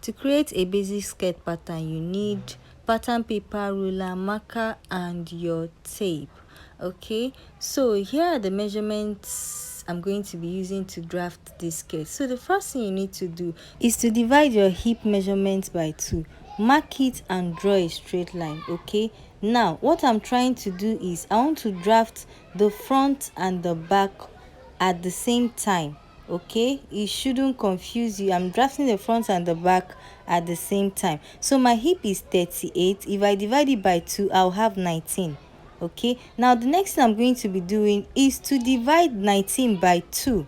To create a basic skirt pattern, you need pattern paper, ruler, marker and your tape. Okay, so here are the measurements I'm going to be using to draft this skirt. So the first thing you need to do is to divide your hip measurements by 2. Mark it and draw a straight line. Okay, now what I'm trying to do is I want to draft the front and the back at the same time. Okay, it shouldn't confuse you. I'm drafting the front and the back at the same time. So my hip is 38. If I divide it by 2, I'll have 19. Okay, now the next thing I'm going to be doing is to divide 19 by 2.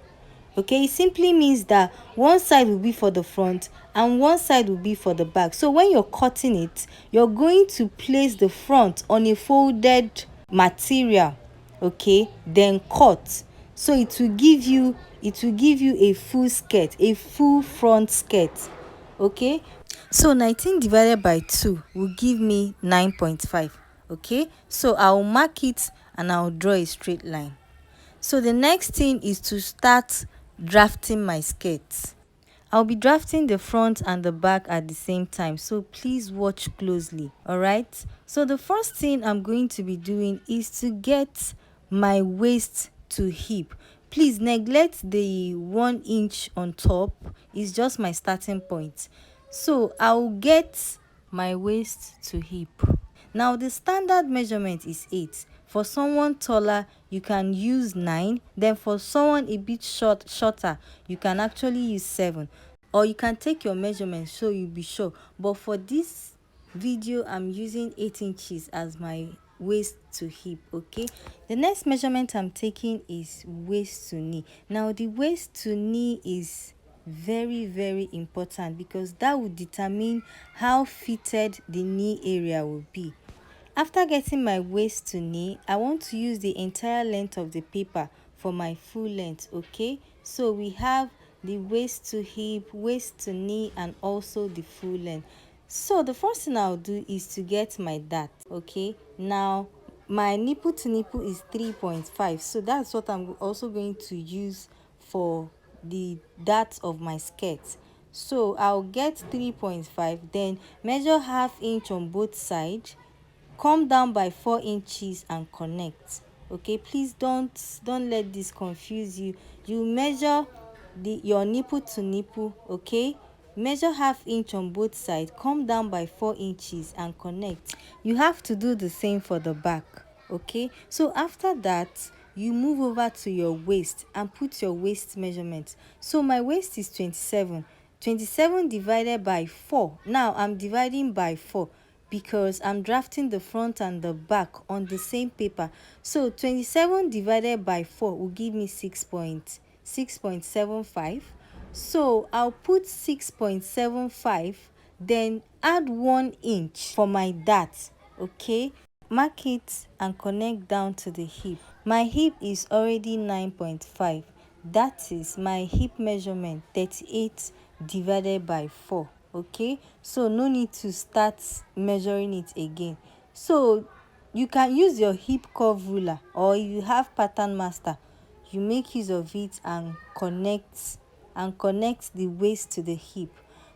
Okay, it simply means that one side will be for the front and one side will be for the back. So when you're cutting it, you're going to place the front on a folded material, okay, then cut. So it will give you a full skirt, a full front skirt. Okay, so 19 divided by 2 will give me 9.5. Okay, so I'll mark it and I'll draw a straight line. So the next thing is to start drafting my skirt. I'll be drafting the front and the back at the same time, so please watch closely. All right, so the first thing I'm going to be doing is to get my waist to hip. Please neglect the 1 inch on top. It's just my starting point. So I'll get my waist to hip. Now the standard measurement is 8. For someone taller, you can use 9. Then for someone a bit shorter, you can actually use 7. Or you can take your measurement so you'll be sure. But for this video, I'm using 8 inches as my waist to hip. Okay, the next measurement I'm taking is waist to knee. Now the waist to knee is very important because that will determine how fitted the knee area will be. After getting my waist to knee, I want to use the entire length of the paper for my full length. Okay, so we have the waist to hip, waist to knee, and also the full length. So the first thing I'll do is to get my dart. Okay, now my nipple to nipple is 3.5, so that's what I'm also going to use for the dart of my skirt. So I'll get 3.5, then measure ½ inch on both sides, come down by 4 inches and connect. Okay, please don't let this confuse you. You measure your nipple to nipple. Okay, measure ½ inch on both sides, come down by 4 inches and connect. You have to do the same for the back. Okay, so after that you move over to your waist and put your waist measurement. So my waist is 27 divided by 4. Now I'm dividing by 4 because I'm drafting the front and the back on the same paper. So 27 divided by 4 will give me 6.75. So I'll put 6.75, then add 1 inch for my dart. Okay, mark it and connect down to the hip. My hip is already 9.5. That is my hip measurement, 38 divided by 4. Okay, so no need to start measuring it again. So you can use your hip curve ruler, or if you have pattern master, you make use of it and connect the waist to the hip.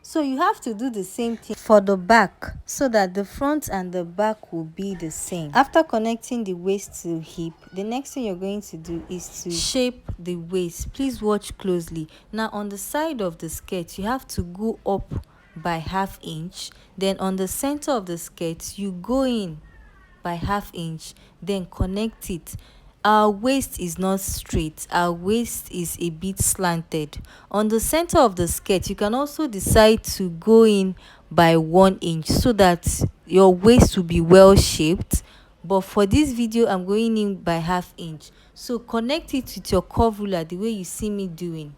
So you have to do the same thing for the back so that the front and the back will be the same. After connecting the waist to hip, the next thing you're going to do is to shape the waist. Please watch closely. Now on the side of the skirt, you have to go up by ½ inch. Then on the center of the skirt, you go in by ½ inch, then connect it. Our waist is not straight, our waist is a bit slanted. On the center of the skirt, you can also decide to go in by 1 inch so that your waist will be well shaped. But for this video, I'm going in by ½ inch. So connect it with your curve ruler the way you see me doing.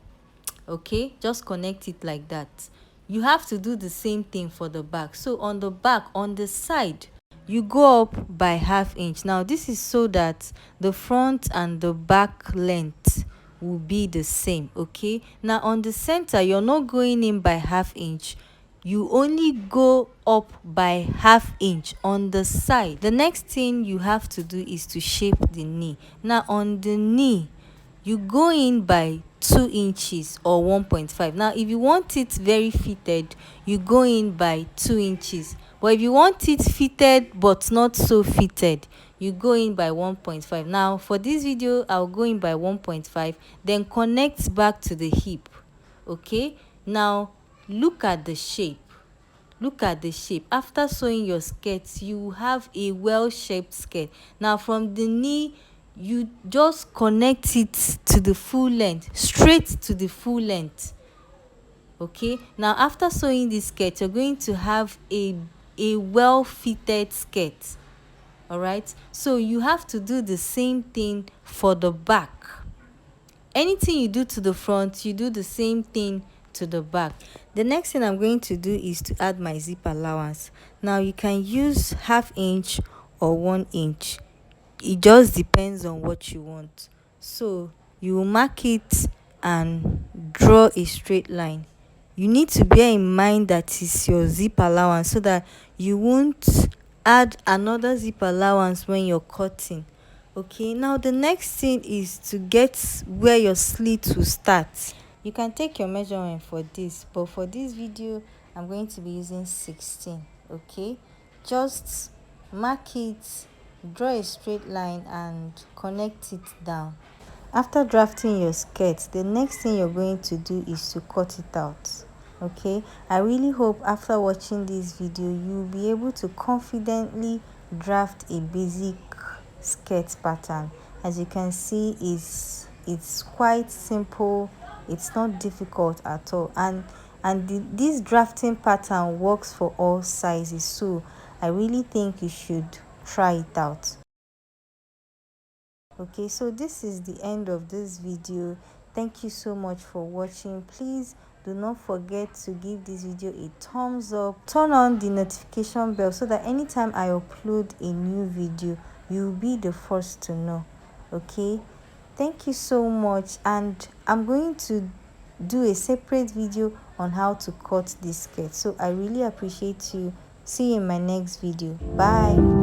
Okay, just connect it like that. You have to do the same thing for the back. So on the back, on the side, you go up by ½ inch. Now this is so that the front and the back length will be the same. Okay, now on the center, you're not going in by ½ inch, you only go up by ½ inch on the side. The next thing you have to do is to shape the knee. Now on the knee, you go in by 2 inches or 1.5. Now if you want it very fitted, you go in by 2 inches, but if you want it fitted but not so fitted, you go in by 1.5. Now for this video I'll go in by 1.5, then connect back to the hip. Okay, now look at the shape. Look at the shape. After sewing your skirt, you have a well-shaped skirt. Now from the knee, you just connect it to the full length, straight to the full length. Okay, now after sewing this skirt, you're going to have a well-fitted skirt. All right, so you have to do the same thing for the back. Anything you do to the front, you do the same thing to the back. The next thing I'm going to do is to add my zip allowance. Now you can use 1/2 inch or 1 inch. It just depends on what you want. So you will mark it and draw a straight line. You need to bear in mind that it's your zip allowance so that you won't add another zip allowance when you're cutting. Okay, now the next thing is to get where your slit will start. You can take your measurement for this, but for this video I'm going to be using 16. Okay, just mark it, draw a straight line and connect it down. After drafting your skirt, the next thing you're going to do is to cut it out. Okay, I really hope after watching this video you'll be able to confidently draft a basic skirt pattern. As you can see, it's quite simple, it's not difficult at all, and this drafting pattern works for all sizes, so I really think you should try it out. Okay, so this is the end of this video. Thank you so much for watching. Please do not forget to give this video a thumbs up, turn on the notification bell so that anytime I upload a new video you'll be the first to know. Okay, thank you so much, and I'm going to do a separate video on how to cut this skirt. So I really appreciate you. See you in my next video. Bye.